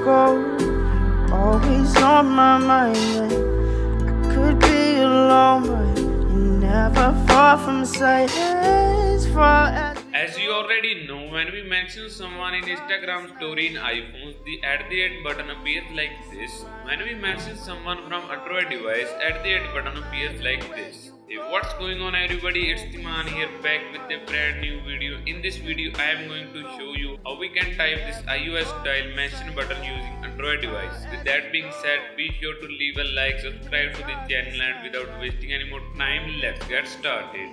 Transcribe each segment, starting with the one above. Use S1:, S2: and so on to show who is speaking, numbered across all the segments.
S1: go. Always on my mind. I could be alone, but you're never far from sight. As far
S2: As you already know, when we mention someone in Instagram story in iPhones, the @ button appears like this. When we mention someone from Android device, @ button appears like this. Hey, what's going on everybody? It's Timan here back with a brand new video. In this video, I am going to show you how we can type this iOS style mention button using Android device. With that being said, be sure to leave a like, subscribe to the channel, and without wasting any more time, let's get started.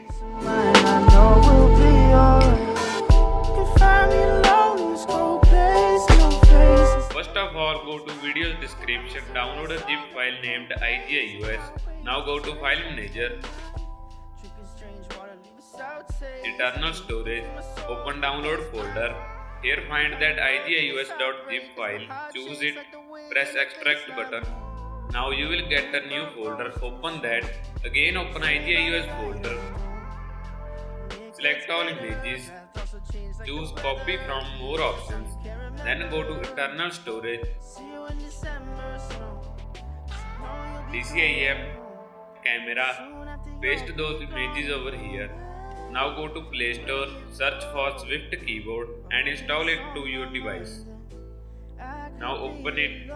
S1: I know we'll be alright. You can find me alone in this cold place, no faces.
S2: First of all, go to video's description, download a zip file named iGiOS. Now go to File Manager,
S1: Drinking strange water, leave us out safe.
S2: internal storage, open download folder. Here find that igios.zip file, choose it, press extract button. Now you will get a new folder, open that, again open iGiOS folder, select all images, choose copy from more options, then go to internal storage, DCIM, camera, paste those images over here. Now go to Play Store, search for Swift keyboard and install it to your device. Now open it,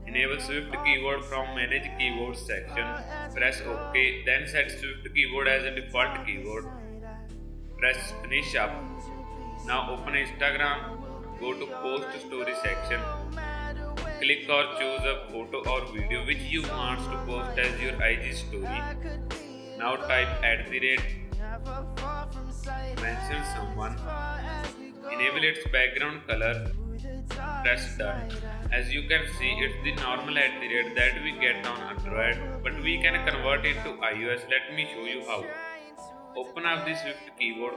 S2: enable Swift keyboard from Manage Keyboards section, press OK, then set Swift keyboard as a default keyboard, press Finish Up. Now open Instagram, go to Post Story section, click or choose a photo or video which you want to post as your IG story. Now type @ mention someone, enable its background color, press done. As you can see, it's the normal @ that we get on Android, but we can convert it to iOS. Let me show you how. Open up the Swift keyboard,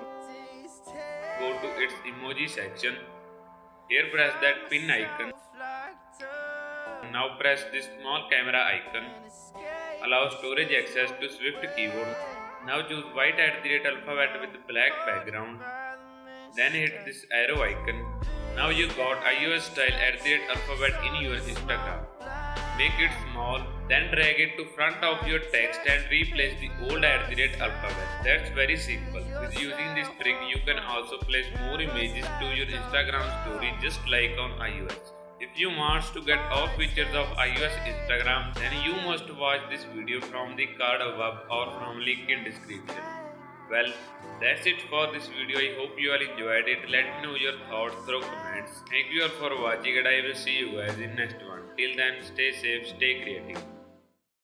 S2: go to its emoji section. Here press that pin icon. Now press this small camera icon. Allow storage access to Swift keyboard. Now choose white @ alphabet with black background. Then hit this arrow icon. Now you got iOS style @ alphabet in your Instagram. Make it small, then drag it to front of your text and replace the old @ alphabet. That's very simple. With using this trick, you can also place more images to your Instagram story just like on iOS. If you want to get all features of iOS Instagram, then you must watch this video from the card above or from link in description. Well, that's it for this video. I hope you all enjoyed it. Let me know your thoughts through comments. Thank you all for watching and I will see you guys in next one. Till then, stay safe, stay creative.